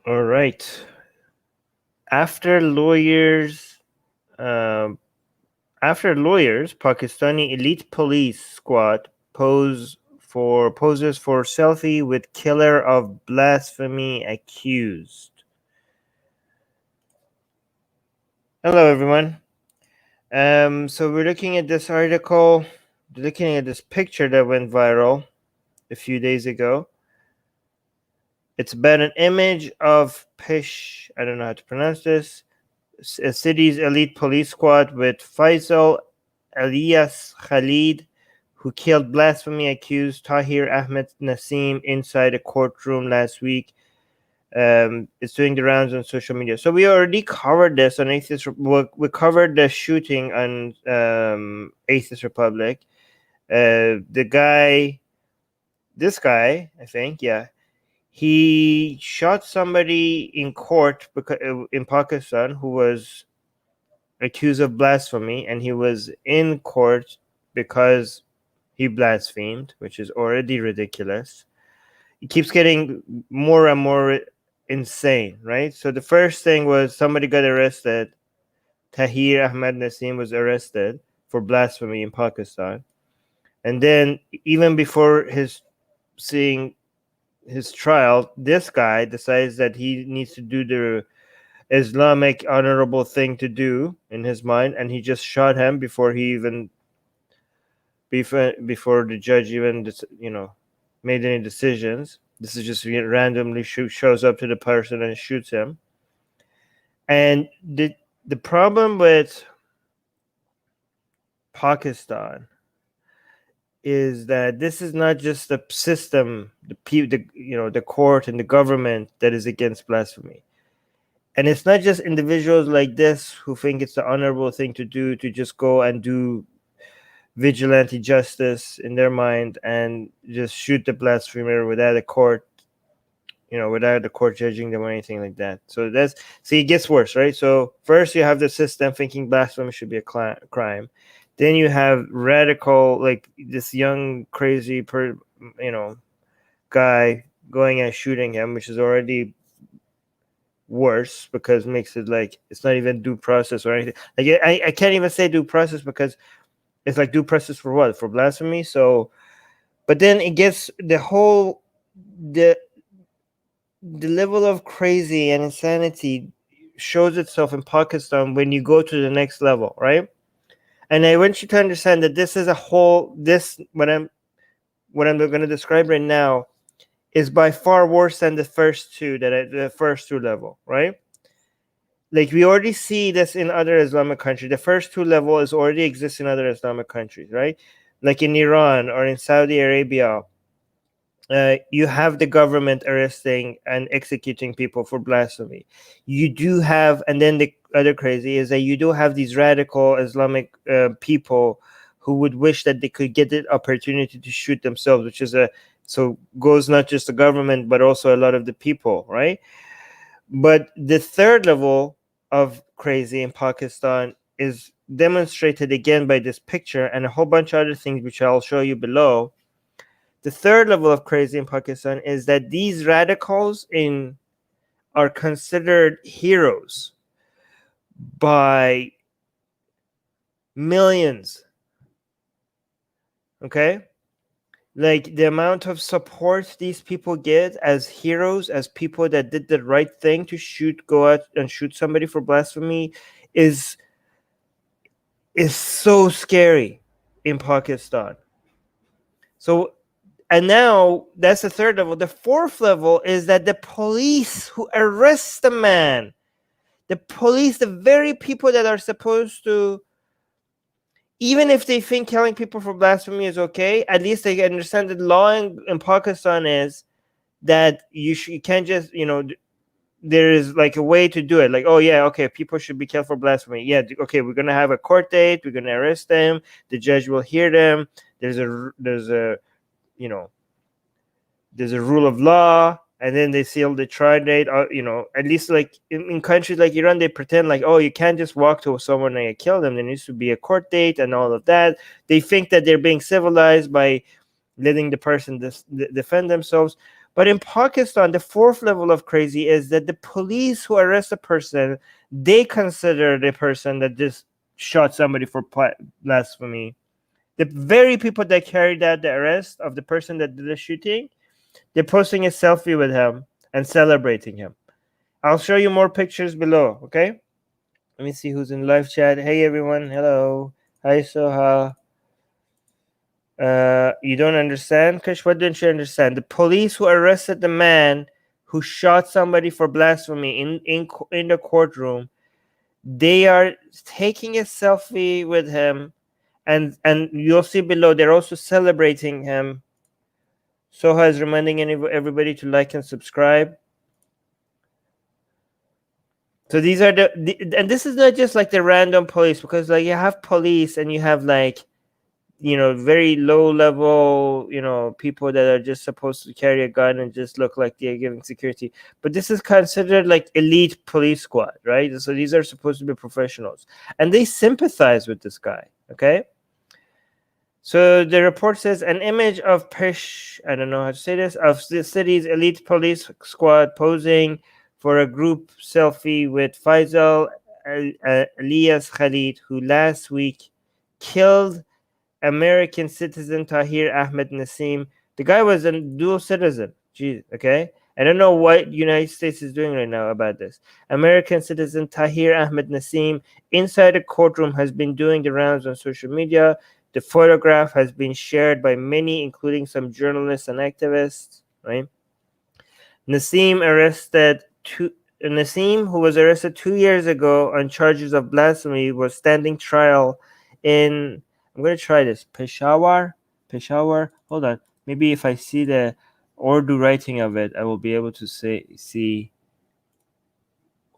All right. After lawyers, uh, Pakistani elite police squad poses for selfie with killer of blasphemy accused. Hello, everyone. So we're looking at this article, looking at this picture that went viral a few days ago. It's about an image of Pish. I don't know how to pronounce this. A city's elite police squad with Faisal Elias Khalid, who killed blasphemy accused Tahir Ahmed Nassim inside a courtroom last week. It's doing the rounds on social media. So we already covered this on Atheist. We covered the shooting on Atheist Republic. This guy, I think, yeah, he shot somebody in court in Pakistan who was accused of blasphemy, and he was in court because he blasphemed, which is already ridiculous. It keeps getting more and more insane, right? So the first thing was somebody got arrested. Tahir Ahmed Nassim was arrested for blasphemy in Pakistan. And then even before seeing his trial, this guy decides that he needs to do the Islamic honorable thing to do in his mind, and he just shot him before before the judge even made any decisions. This is just randomly shows up to the person and shoots him. And the problem with Pakistan is that this is not just the system, the court and the government that is against blasphemy. And it's not just individuals like this who think it's the honorable thing to do to just go and do vigilante justice in their mind and just shoot the blasphemer without a court, without the court judging them or anything like that. So it gets worse, right? So first you have the system thinking blasphemy should be a crime. Then you have radical, like this young crazy guy going and shooting him, which is already worse because it makes it like it's not even due process or anything. Like I can't even say due process because it's like due process for what? For blasphemy. So, but then it gets the level of crazy and insanity shows itself in Pakistan when you go to the next level, right? And I want you to understand that this is what I'm going to describe right now is by far worse than the first two level, right? Like we already see this in other Islamic countries. The first two levels already exist in other Islamic countries, right? Like in Iran or in Saudi Arabia, you have the government arresting and executing people for blasphemy. You do have, and then the other crazy is that you do have these radical Islamic people who would wish that they could get the opportunity to shoot themselves, which is so goes not just the government but also a lot of the people, right? But the third level of crazy in Pakistan is demonstrated again by this picture and a whole bunch of other things which I'll show you below. The third level of crazy in Pakistan is that these radicals are considered heroes by millions. Okay? Like the amount of support these people get as heroes, as people that did the right thing to go out and shoot somebody for blasphemy is so scary in Pakistan. So, and now that's the third level. The fourth level is that the police who arrest the man, the very people that are supposed to, even if they think killing people for blasphemy is okay, at least they understand that law in Pakistan is that you can't just, there is like a way to do it. Like, oh yeah, okay, people should be killed for blasphemy. Yeah, okay, we're gonna have a court date. We're gonna arrest them. The judge will hear them. There's a rule of law, and then they seal the trial date. At least like in countries like Iran, they pretend like, oh, you can't just walk to someone and kill them. There needs to be a court date and all of that. They think that they're being civilized by letting the person defend themselves. But in Pakistan, the fourth level of crazy is that the police who arrest a person, they consider the person that just shot somebody for blasphemy. The very people that carried out the arrest of the person that did the shooting, they're posting a selfie with him and celebrating him. I'll show you more pictures below, okay? Let me see who's in live chat. Hey, everyone. Hello. Hi, Soha. You don't understand? Kush, what don't you understand? The police who arrested the man who shot somebody for blasphemy in the courtroom, they are taking a selfie with him, and you'll see below they're also celebrating him. Soha is reminding everybody to like and subscribe. So these are and this is not just like the random police, because like you have police and you have like, you know, very low level, you know, people that are just supposed to carry a gun and just look like they're giving security. But this is considered like elite police squad, right? So these are supposed to be professionals, and they sympathize with this guy. Okay. So the report says an image of I don't know how to say this, of the city's elite police squad posing for a group selfie with Faisal Elias Khalid, who last week killed American citizen Tahir Ahmed Nassim. The guy was a dual citizen. Jeez, okay? I don't know what United States is doing right now about this. American citizen Tahir Ahmed Nassim inside a courtroom has been doing the rounds on social media. The photograph has been shared by many, including some journalists and activists, right? Nassim, who was arrested 2 years ago on charges of blasphemy, was standing trial in, I'm going to try this, Peshawar. Hold on. Maybe if I see the Urdu writing of it, I will be able to see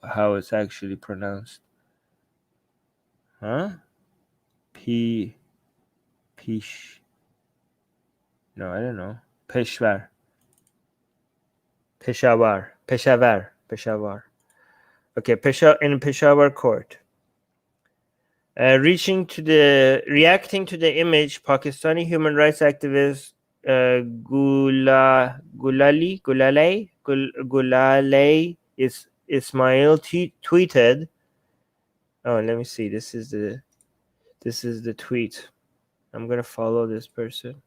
how it's actually pronounced. Huh? No, I don't know. Peshawar. Okay, in Peshawar court. Reacting to the image, Pakistani human rights activist Gulalay Ismail tweeted. Oh, let me see. This is the tweet. I'm gonna follow this person.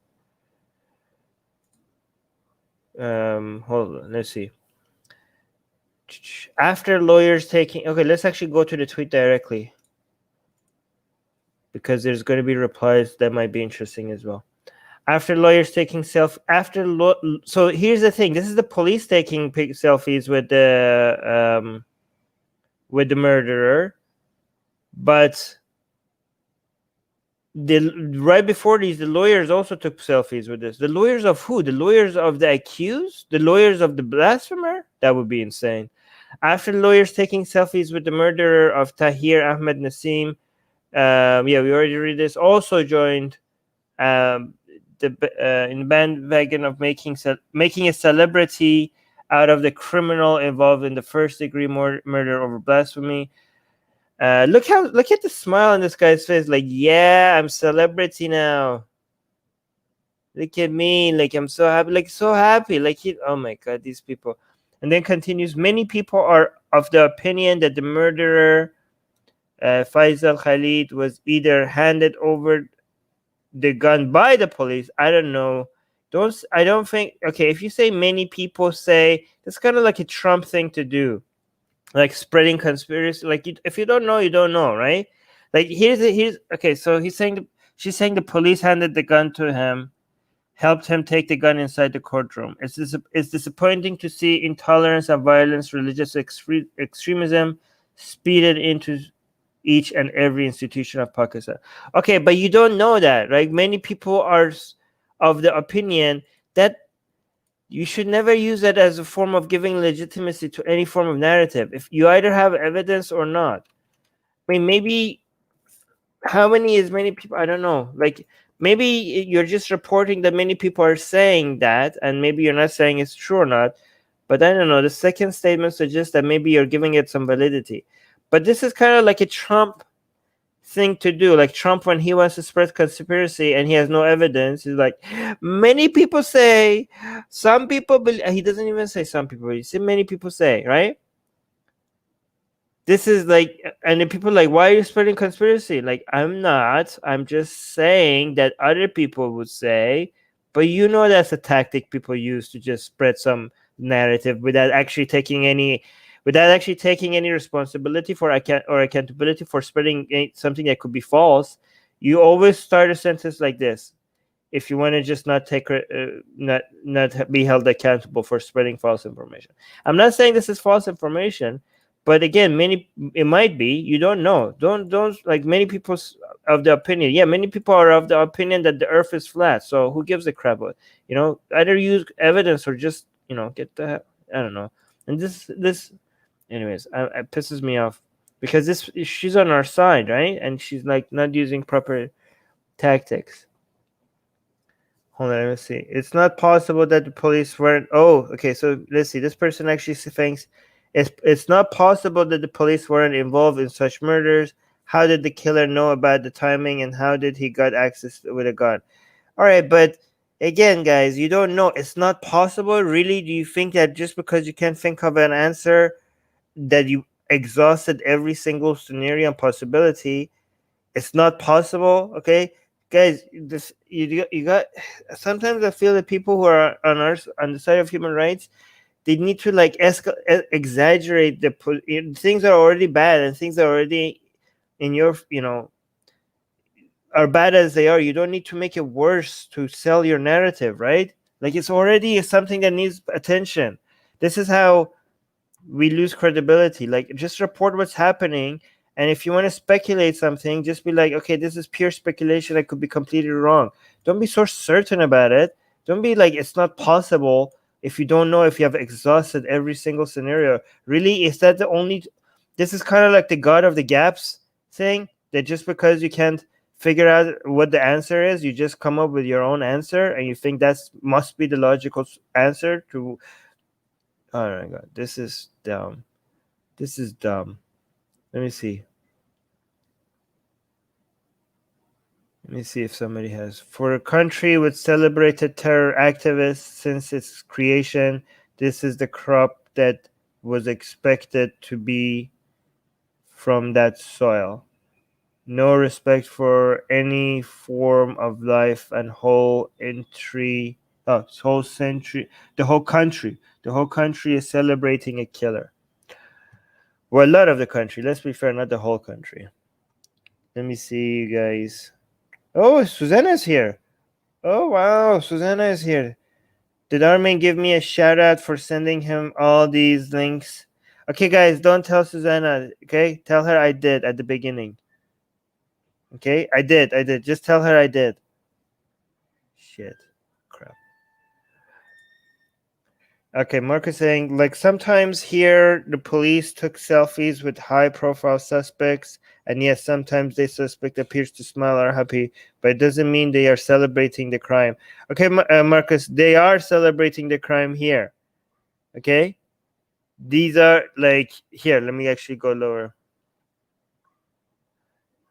Hold on. Let's see. After lawyers taking, okay, let's actually go to the tweet directly, because there's going to be replies that might be interesting as well. After lawyers taking so here's the thing. This is the police taking selfies with the murderer, but right before these, the lawyers also took selfies with this. The lawyers of who? The lawyers of the accused? The lawyers of the blasphemer? That would be insane. After lawyers taking selfies with the murderer of Tahir Ahmed Nassim, we already read this, also joined in the bandwagon of making a celebrity out of the criminal involved in the first-degree murder over blasphemy. Look at the smile on this guy's face. Like, yeah, I'm celebrity now. Look at me. Like, I'm so happy. Like, so happy. Like, oh my God, these people. And then continues, many people are of the opinion that the murderer, Faisal Khalid, was either handed over the gun by the police. I don't know. I don't think. Okay, if you say many people say, that's kind of like a Trump thing to do, like spreading conspiracy. Like, if you don't know, you don't know, right? Like, here's okay. So she's saying the police handed the gun to him, helped him take the gun inside the courtroom. It's disappointing to see intolerance and violence, religious extremism speeded into each and every institution of Pakistan. Okay, but you don't know that, right? Many people are of the opinion that you should never use that as a form of giving legitimacy to any form of narrative. If you either have evidence or not. I mean, maybe how many is many people? I don't know. Like, maybe you're just reporting that many people are saying that, and maybe you're not saying it's true or not. But I don't know. The second statement suggests that maybe you're giving it some validity. But this is kind of like a Trump thing to do. Like Trump, when he wants to spread conspiracy and he has no evidence, he's like, many people say, some people believe. He doesn't even say some people. He said many people say, right? This is like, and then people are like, why are you spreading conspiracy? Like, I'm not. I'm just saying that other people would say, but that's a tactic people use to just spread some narrative without actually taking any responsibility for accountability for spreading something that could be false. You always start a sentence like this if you want to just not be held accountable for spreading false information. I'm not saying this is false information, but again, it might be. You don't know. Don't like many people of the opinion. Yeah, many people are of the opinion that the Earth is flat. So who gives a crap? Either use evidence or just get the I don't know. And this anyways, it pisses me off because she's on our side, right? And she's like not using proper tactics. Hold on, let me see. It's not possible that the police weren't. Oh, okay. So let's see. This person actually thinks it's not possible that the police weren't involved in such murders. How did the killer know about the timing, and how did he got access with a gun? All right, but again, guys, you don't know. It's not possible. Really? Do you think that just because you can't think of an answer, that you exhausted every single scenario and possibility? It's not possible. Okay, guys, this you got. Sometimes I feel that people who are on the side of human rights, they need to like exaggerate things are already bad, and things are already in your are bad as they are. You don't need to make it worse to sell your narrative, right? Like it's already something that needs attention. This is how we lose credibility. Like just report what's happening, and if you want to speculate something, just be like, okay, this is pure speculation, I could be completely wrong. Don't be so certain about it. Don't be like it's not possible if you don't know, if you have exhausted every single scenario. Really, is that the only this is kind of like the god of the gaps thing, that just because you can't figure out what the answer is, you just come up with your own answer and you think that must be the logical answer to. Oh my god, this is dumb. This is dumb. Let me see. Let me see if somebody has. For a country with celebrated terror activists since its creation, this is the crop that was expected to be from that soil. No respect for any form of life and whole country. The whole country is celebrating a killer. Well, a lot of the country. Let's be fair, not the whole country. Let me see, you guys. Oh, Susanna's here. Oh, wow. Susanna is here. Did Armin give me a shout out for sending him all these links? Okay, guys, don't tell Susanna. Okay, tell her I did at the beginning. Okay, I did. Just tell her I did. Shit. Crap. Okay, Marcus saying, like, sometimes here the police took selfies with high profile suspects, and yes, sometimes the suspect appears to smile or happy, but it doesn't mean they are celebrating the crime. Okay, Marcus, they are celebrating the crime here. Okay? These are like, here, let me actually go lower.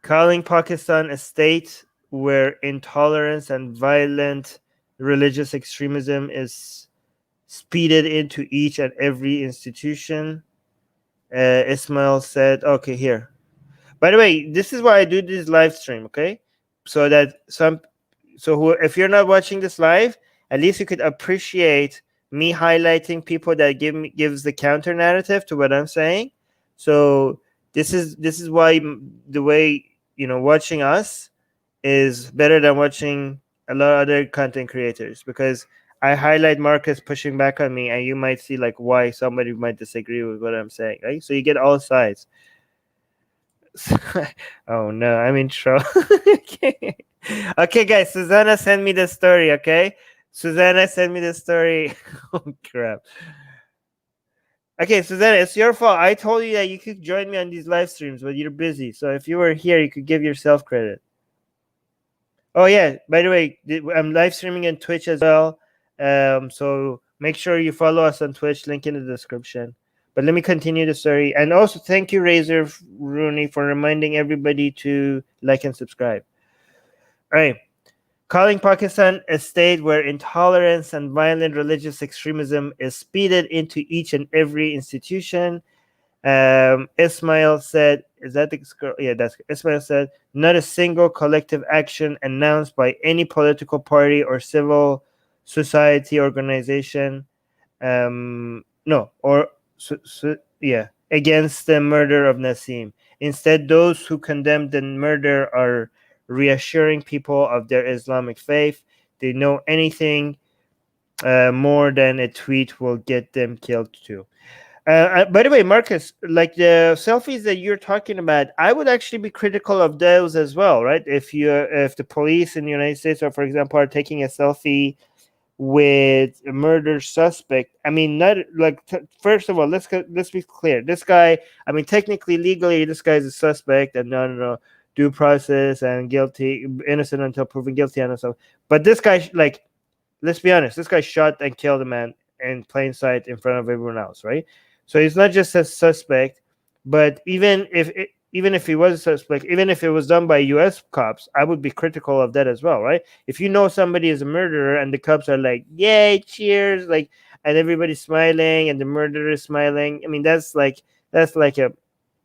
Calling Pakistan a state where intolerance and violent religious extremism is speeded into each and every institution. Ismail said, okay, here. By the way, this is why I do this live stream, okay? So that if you're not watching this live, at least you could appreciate me highlighting people that gives the counter narrative to what I'm saying. So this is why the way watching us is better than watching a lot of other content creators, because I highlight Marcus pushing back on me, and you might see like why somebody might disagree with what I'm saying, right? So you get all sides. Oh no, I'm in trouble. Okay. Okay, guys, Susanna sent me the story, okay? Susanna sent me the story. Oh crap. Okay, Susanna, it's your fault. I told you that you could join me on these live streams, but you're busy. So if you were here, you could give yourself credit. Oh yeah, by the way, I'm live streaming on Twitch as well. So make sure you follow us on Twitch, link in the description. But let me continue the story. And also, thank you, Razor Rooney, for reminding everybody to like and subscribe. All right. Calling Pakistan a state where intolerance and violent religious extremism is speeded into each and every institution. Ismail said, is that the girl? Yeah, that's Ismail said, not a single collective action announced by any political party or civil society organization. No, or yeah, against the murder of Nassim. Instead, those who condemn the murder are reassuring people of their Islamic faith. They know anything more than a tweet will get them killed too. By the way, Marcus, like the selfies that you're talking about, I would actually be critical of those as well, right? If the police in the United States, or for example, are taking a selfie with a murder suspect, I mean, not like first of all, let's be clear. This guy, I mean, technically, legally, this guy is a suspect, and no due process and guilty, innocent until proven guilty, and so. But this guy, like, let's be honest, this guy shot and killed a man in plain sight in front of everyone else, right? So he's not just a suspect, but even if he was a suspect, even if it was done by U.S. cops, I would be critical of that as well, right? If you know somebody is a murderer and the cops are like, "Yay, cheers!" like, and everybody's smiling and the murderer is smiling, I mean, that's like a,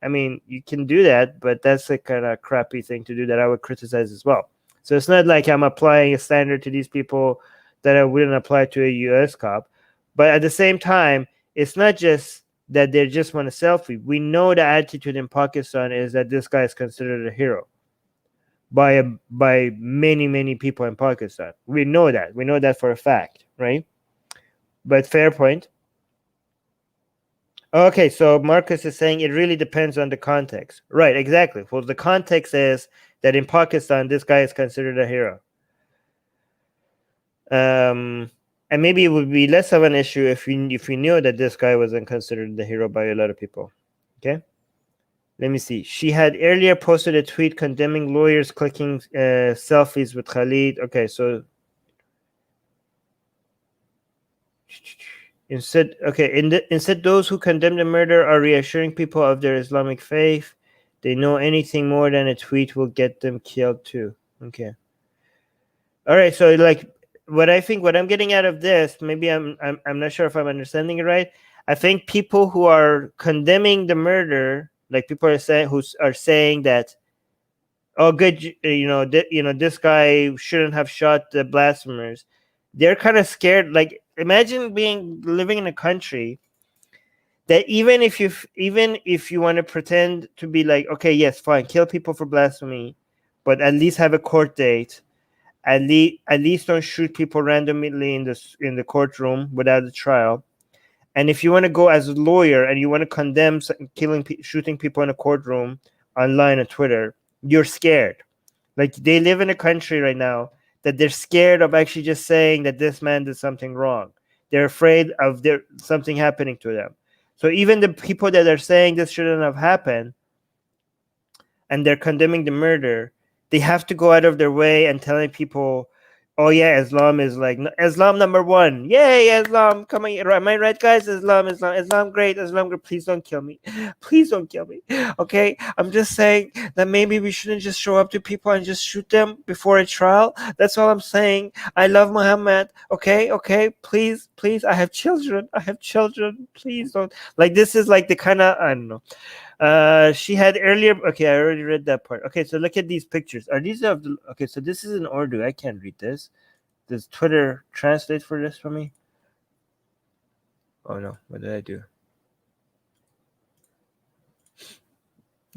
I mean, you can do that, but that's a kind of crappy thing to do that I would criticize as well. So it's not like I'm applying a standard to these people that I wouldn't apply to a U.S. cop, but at the same time, it's not just that they just want a selfie. We know the attitude in Pakistan is that this guy is considered a hero by many people in Pakistan. We know that for a fact, right? But fair point. Okay, so Marcus is saying it really depends on the context. Right, exactly. Well, the context is that in Pakistan, this guy is considered a hero. And maybe it would be less of an issue if we knew that this guy wasn't considered the hero by a lot of people. Okay, let me see. She had earlier posted a tweet condemning lawyers clicking selfies with Khalid. Okay, so instead those who condemn the murder are reassuring people of their Islamic faith. They know anything more than a tweet will get them killed too. Okay. All right, so like what I'm getting out of this, maybe I'm not sure if I'm understanding it right. I think people who are condemning the murder, like people are saying that, oh, good, this guy shouldn't have shot the blasphemers. They're kind of scared. Like, imagine living in a country that even if you want to pretend to be like, okay, yes, fine, kill people for blasphemy, but at least have a court date. At least don't shoot people randomly in the courtroom without a trial. And if you want to go as a lawyer and you want to condemn shooting people in a courtroom online on Twitter, you're scared. Like, they live in a country right now that they're scared of actually just saying that this man did something wrong. They're afraid of something happening to them. So even the people that are saying this shouldn't have happened and they're condemning the murder, they have to go out of their way and telling people, oh yeah, Islam is like Islam number one. Yay, Islam. Come on, am I right, guys? Islam great. Islam great. Please don't kill me. Please don't kill me. Okay, I'm just saying that maybe we shouldn't just show up to people and just shoot them before a trial. That's all I'm saying. I love Muhammad. Okay, please. I have children. Please don't. Like, this is like the kind of, I don't know. She had earlier. Okay, I already read that part. Okay, so look at these pictures. Are these of the? Okay, so this is in Urdu. I can't read this. Does Twitter translate for this for me? Oh no! What did I do?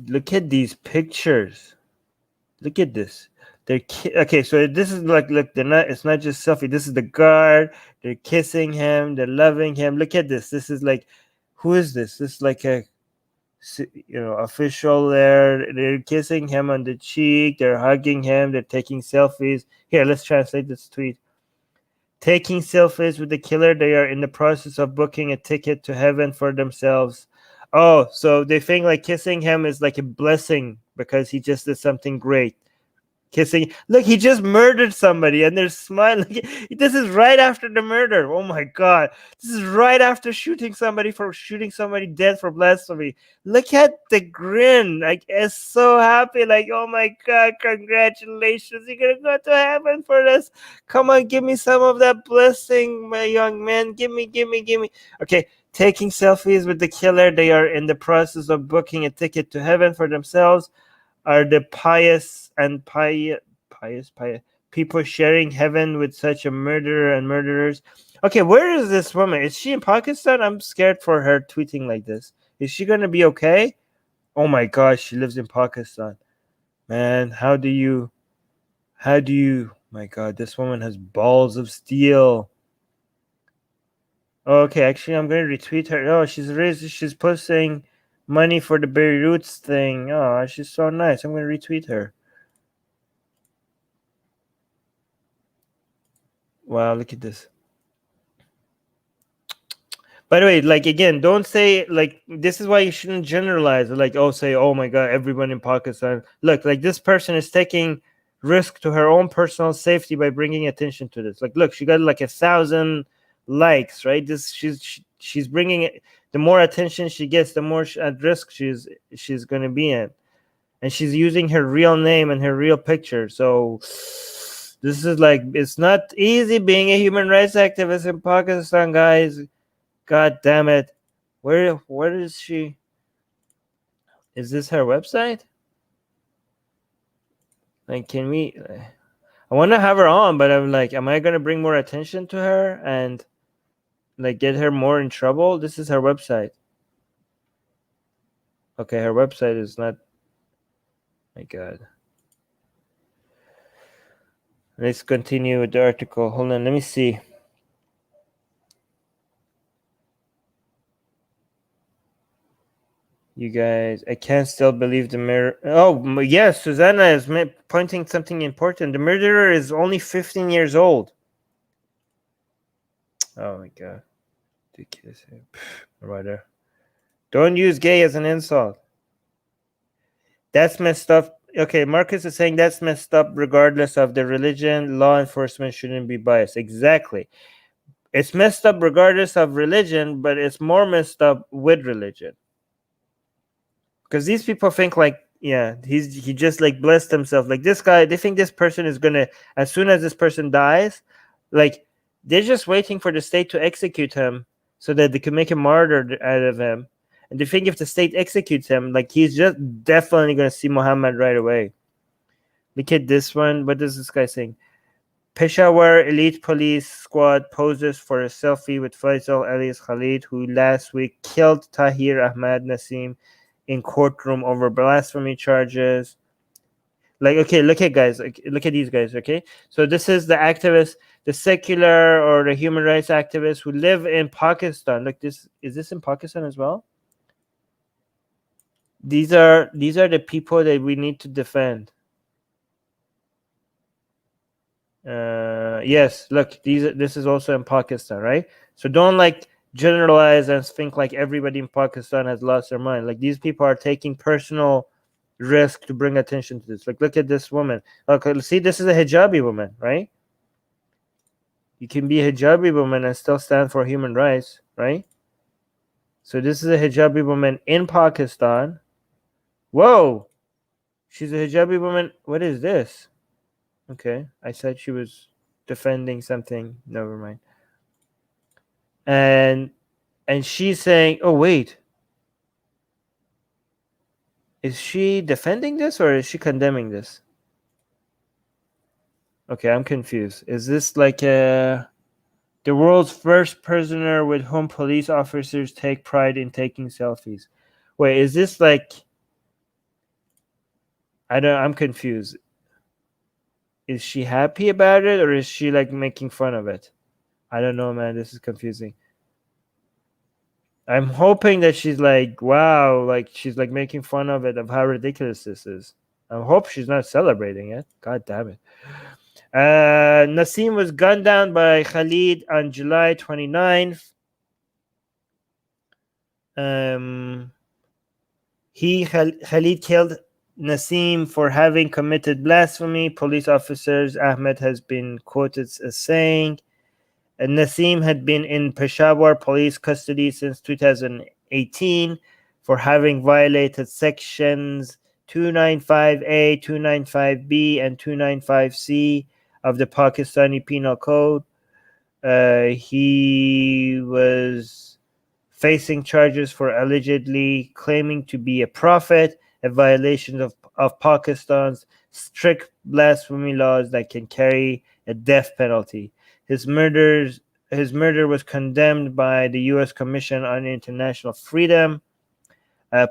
Look at these pictures. Look at this. Okay, so this is like, look, they're not. It's not just selfie. This is the guard. They're kissing him. They're loving him. Look at this. This is like, who is this? This is like a, official there. They're kissing him on the cheek. They're hugging him. They're taking selfies. Here, let's translate this tweet. Taking selfies with the killer. They are in the process of booking a ticket to heaven for themselves. Oh, so they think like kissing him is like a blessing because he just did something great. kissing. Look, he just murdered somebody and they're smiling. This is right after the murder. Oh my god. This is right after shooting somebody dead for blasphemy. Look at the grin. Like, it's so happy. Like, oh my god, congratulations. You're gonna go to heaven for this. Come on, give me some of that blessing, my young man. Give me. Okay, taking selfies with the killer. They are in the process of booking a ticket to heaven for themselves. Are the pious people sharing heaven with such a murderer and murderers? Okay, where is this woman? Is she in Pakistan? I'm scared for her tweeting like this. Is she gonna be okay? Oh my gosh, she lives in Pakistan. Man, how do you my god, this woman has balls of steel. Okay, actually I'm gonna retweet her. Oh, she's posting money for the Beirut's thing. Oh, she's so nice. I'm gonna retweet her. Wow, look at this. By the way, like, again, don't say, like, this is why you shouldn't generalize. Like, oh, say, oh my god, everyone in Pakistan. Look, like, this person is taking risk to her own personal safety by bringing attention to this. Like, look, she got like 1,000 likes, right? She's bringing it. The more attention she gets, the more at risk she's going to be in, and she's using her real name and her real picture. So this is like, it's not easy being a human rights activist in Pakistan, guys. God damn it. Where is she? Is this her website? Like, can we, I want to have her on, but I'm like, am I going to bring more attention to her and like get her more in trouble? This is her website. Okay, her website is not, my god. Let's continue with the article. Hold on, let me see. You guys, I can't still believe the murder. Oh, yes, Susanna is pointing something important. The murderer is only 15 years old. Oh my god. Ridiculous. Writer. Don't use gay as an insult. That's messed up. Okay, Marcus is saying that's messed up regardless of the religion. Law enforcement shouldn't be biased. Exactly. It's messed up regardless of religion, but it's more messed up with religion. Because these people think like, yeah, he just like blessed himself. Like, this guy, they think this person is gonna, as soon as this person dies, like, they're just waiting for the state to execute him so that they can make a martyr out of him. And they think if the state executes him, like, he's just definitely gonna see Muhammad right away. Look at this one. What is this guy saying? Peshawar elite police squad poses for a selfie with Faisal alias Khalid, who last week killed Tahir Ahmad Nasim in courtroom over blasphemy charges. Like, okay, look at guys, look at these guys. Okay, so this is the activists, the secular or the human rights activists who live in Pakistan. Look, this is this in Pakistan as well. These are the people that we need to defend. Yes, look, this is also in Pakistan, right? So don't like generalize and think like everybody in Pakistan has lost their mind. Like, these people are taking personal risk to bring attention to this. Like, look at this woman. Okay, see, this is a hijabi woman, right? You can be a hijabi woman and still stand for human rights, right? So this is a hijabi woman in Pakistan. Whoa, she's a hijabi woman. What is this? Okay, I said she was defending something. Never mind. And she's saying, oh wait, is she defending this or is she condemning this? Okay, I'm confused. Is this like the world's first prisoner with whom police officers take pride in taking selfies? Wait, is this like, I'm confused. Is she happy about it or is she like making fun of it? I don't know, man. This is confusing. I'm hoping that she's like, wow, like she's like making fun of it, of how ridiculous this is. I hope she's not celebrating it. God damn it. Nasim was gunned down by Khalid on July 29th. Khalid killed Nasim for having committed blasphemy. Police officers, Ahmed has been quoted as saying. Nasim had been in Peshawar police custody since 2018 for having violated sections 295A, 295B, and 295C of the Pakistani Penal Code. He was facing charges for allegedly claiming to be a prophet, a violation of Pakistan's strict blasphemy laws that can carry a death penalty. His murder was condemned by the U.S. Commission on International Freedom.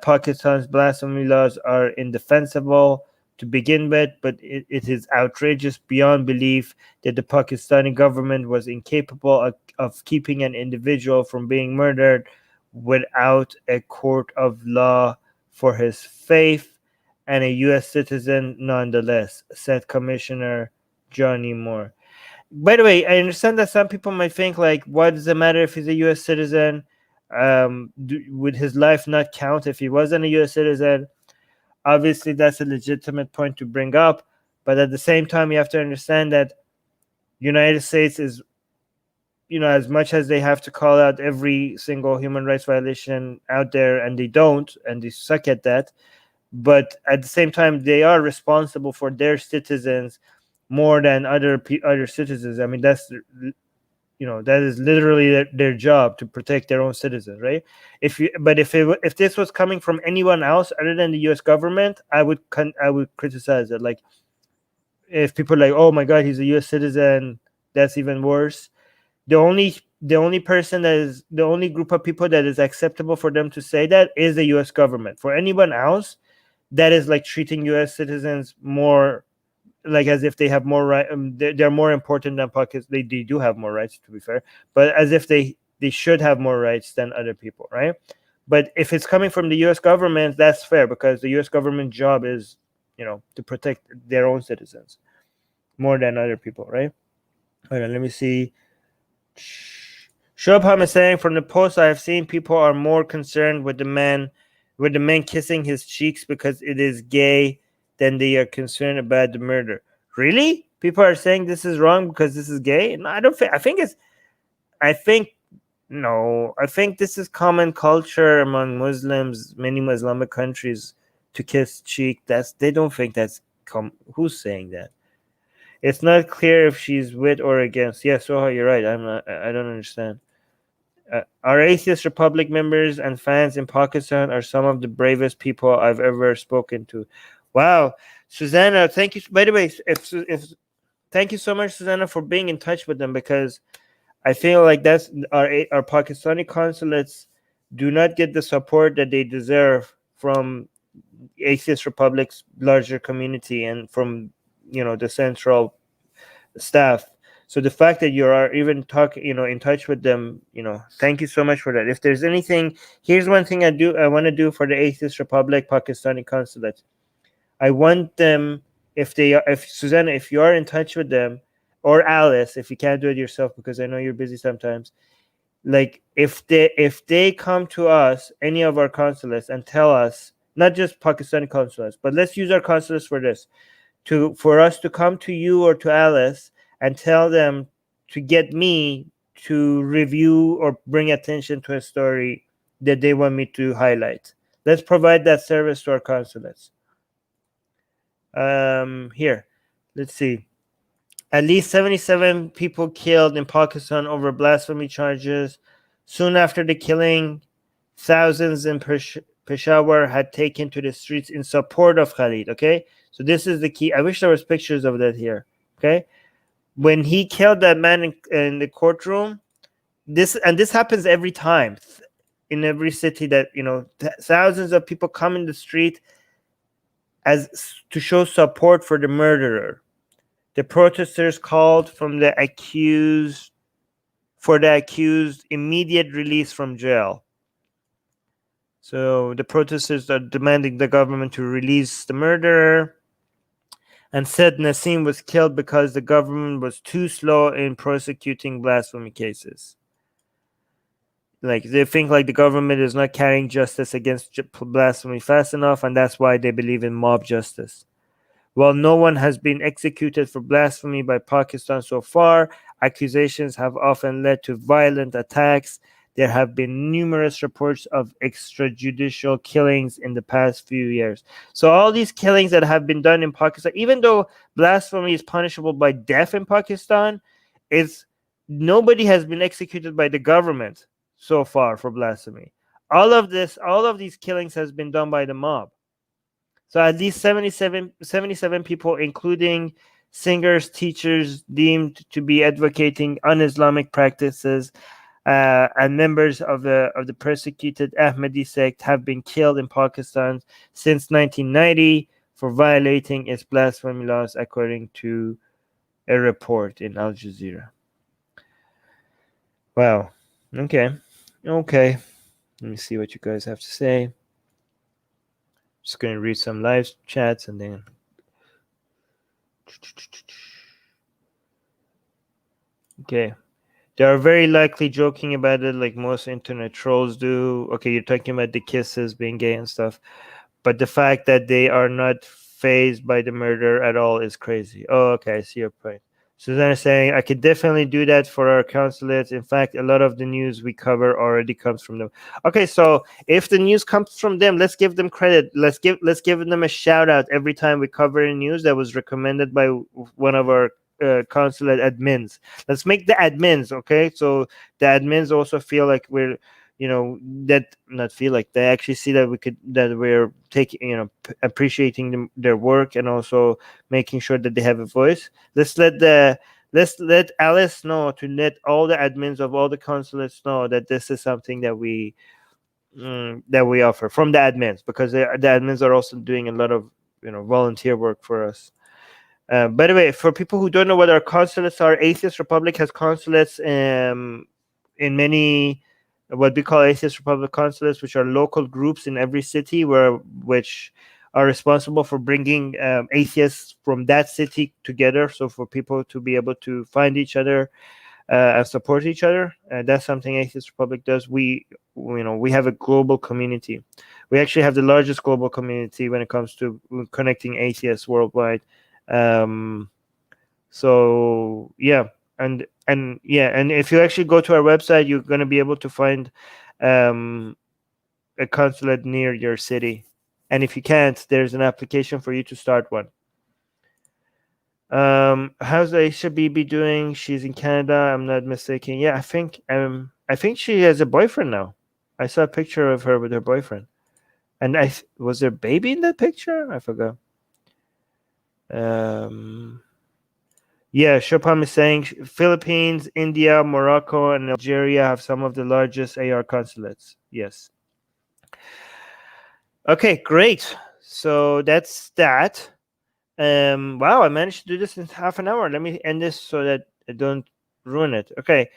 Pakistan's blasphemy laws are indefensible to begin with, but it is outrageous beyond belief that the Pakistani government was incapable of keeping an individual from being murdered without a court of law for his faith, and a U.S. citizen nonetheless, said Commissioner Johnny Moore. By the way, I understand that some people might think, like, what does it matter if he's a U.S. citizen? Would his life not count if he wasn't a U.S. citizen? Obviously, that's a legitimate point to bring up, but at the same time, you have to understand that United States is, as much as they have to call out every single human rights violation out there, and they don't, and they suck at that, but at the same time, they are responsible for their citizens more than other citizens. I mean, that's that is literally their job, to protect their own citizens, right? If this was coming from anyone else other than the U.S. government, I would criticize it. Like, if people are like, oh my God, he's a U.S. citizen, that's even worse. The only person that is the only group of people that is acceptable for them to say that is the U.S. government. For anyone else, that is like treating U.S. citizens more like as if they have more right. They're more important than Pakistan. They do have more rights, to be fair, but as if they should have more rights than other people, right? But if it's coming from the U.S. government, that's fair, because the U.S. government job is, to protect their own citizens more than other people, right? Hold on, let me see. Shobham is saying, from the post I have seen, people are more concerned with the man kissing his cheeks because it is gay than they are concerned about the murder. Really? People are saying this is wrong because this is gay? No, I don't think. I think this is common culture among Muslims, many Islamic countries, to kiss cheek. They don't think that's who's saying that? It's not clear if she's with or against. Yes, Soha, you're right. I don't understand. Our Atheist Republic members and fans in Pakistan are some of the bravest people I've ever spoken to. Wow, Susanna, thank you. By the way, thank you so much, Susanna, for being in touch with them, because I feel like that's our Pakistani consulates do not get the support that they deserve from Atheist Republic's larger community and from the central staff. So the fact that you are even talking, in touch with them, thank you so much for that. If there's anything, here's one thing I want to do for the Atheist Republic Pakistani consulate. I want them, if Susanna, if you are in touch with them, or Alice, if you can't do it yourself, because I know you're busy sometimes, like if they come to us, any of our consulates, and tell us, not just Pakistani consulates, but let's use our consulates for this, for us to come to you or to Alice and tell them to get me to review or bring attention to a story that they want me to highlight. Let's provide that service to our consulates. Here, let's see. At least 77 people killed in Pakistan over blasphemy charges. Soon after the killing, thousands in Peshawar had taken to the streets in support of Khalid. Okay, so this is the key. I wish there was pictures of that here. Okay, when he killed that man in the courtroom, this happens every time in every city that thousands of people come in the street as to show support for the murderer. The protesters called for the accused immediate release from jail. So the protesters are demanding the government to release the murderer, and said Nasim was killed because the government was too slow in prosecuting blasphemy cases. like they think like the government is not carrying justice against blasphemy fast enough, and that's why they believe in mob justice. While no one has been executed for blasphemy by Pakistan so far, accusations have often led to violent attacks. There have been numerous reports of extrajudicial killings in the past few years. So all these killings that have been done in Pakistan, even though blasphemy is punishable by death in Pakistan, it's nobody has been executed by the government so far for blasphemy. All of these killings has been done by the mob. So at least 77 people, including singers, teachers deemed to be advocating un-Islamic practices, and members of the persecuted Ahmadi sect have been killed in Pakistan since 1990 for violating its blasphemy laws, according to a report in Al Jazeera. Wow. Okay. Let me see what you guys have to say. Just going to read some live chats and then. Okay. They are very likely joking about it like most internet trolls do. Okay, you're talking about the kisses being gay and stuff. But the fact that they are not fazed by the murder at all is crazy. Oh, okay, I see your point. Susanna is saying, I could definitely do that for our consulates. In fact, a lot of the news we cover already comes from them. Okay, so if the news comes from them, let's give them credit. Let's give them a shout out every time we cover a news that was recommended by one of our consulate admins. Let's make the admins, okay? So the admins also feel like we're, that not feel like they actually see that we're taking, appreciating their work and also making sure that they have a voice. Let's let Alice know, to let all the admins of all the consulates know that this is something that we offer from the admins, because the admins are also doing a lot of volunteer work for us. By the way, for people who don't know what our consulates are, Atheist Republic has consulates in many what we call Atheist Republic consulates, which are local groups in every city which are responsible for bringing atheists from that city together. So for people to be able to find each other and support each other, that's something Atheist Republic does. We have a global community. We actually have the largest global community when it comes to connecting atheists worldwide. So yeah. And if you actually go to our website, you're going to be able to find a consulate near your city. And if you can't, there's an application for you to start one. How's Aisha Bibi doing? She's in Canada, I'm not mistaken. Yeah, I think she has a boyfriend now. I saw a picture of her with her boyfriend. And was there a baby in that picture? I forgot. Yeah, Chopin is saying Philippines, India, Morocco, and Algeria have some of the largest AR consulates. Yes. Okay, great. So that's that. Wow, I managed to do this in half an hour. Let me end this so that I don't ruin it. Okay.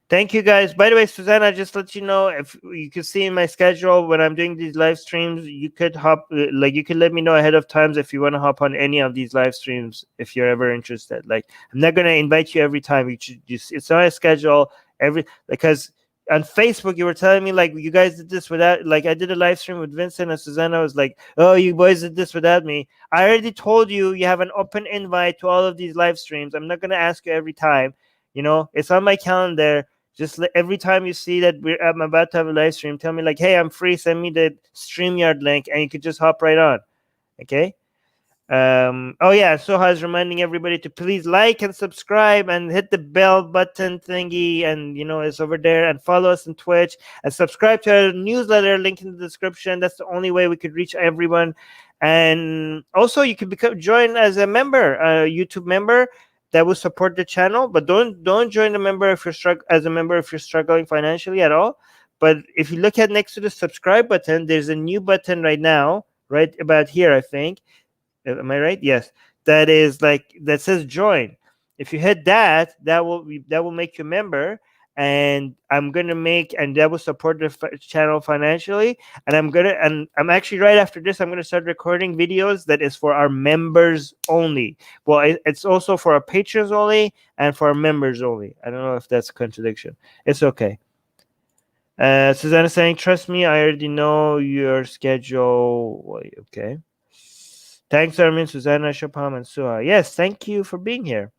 Thank you, guys. By the way, Susanna, just let you know, if you can see in my schedule when I'm doing these live streams, you could you could let me know ahead of times if you want to hop on any of these live streams if you're ever interested. Like, I'm not gonna invite you every time. It's not a schedule because on Facebook you were telling me like you guys did this without, like I did a live stream with Vincent and Susanna was like, oh, you boys did this without me. I already told you have an open invite to all of these live streams. I'm not gonna ask you every time. It's on my calendar. Just every time you see that I'm about to have a live stream, tell me like, hey, I'm free. Send me the StreamYard link, and you could just hop right on. Okay. Oh yeah, Soha is reminding everybody to please like and subscribe and hit the bell button thingy, and it's over there, and follow us on Twitch and subscribe to our newsletter, link in the description. That's the only way we could reach everyone. And also you could join as a member, a YouTube member. That will support the channel, but don't join a member if you're struggling financially at all. But if you look at next to the subscribe button, there's a new button right now, right about here, I think. Am I right? Yes. That says join. If you hit that will make you a member, and that will support the channel financially. And I'm actually right after this, I'm gonna start recording videos that is for our members only. Well, it's also for our patrons only and for our members only. I don't know if that's a contradiction. It's okay. Susanna saying, trust me, I already know your schedule. Okay. Thanks, Armin, Susanna, Shapam, and Suha. Yes, thank you for being here.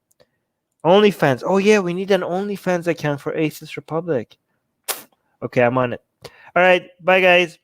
OnlyFans. Oh, yeah, we need an OnlyFans account for Atheist Republic. Okay, I'm on it. All right. Bye, guys.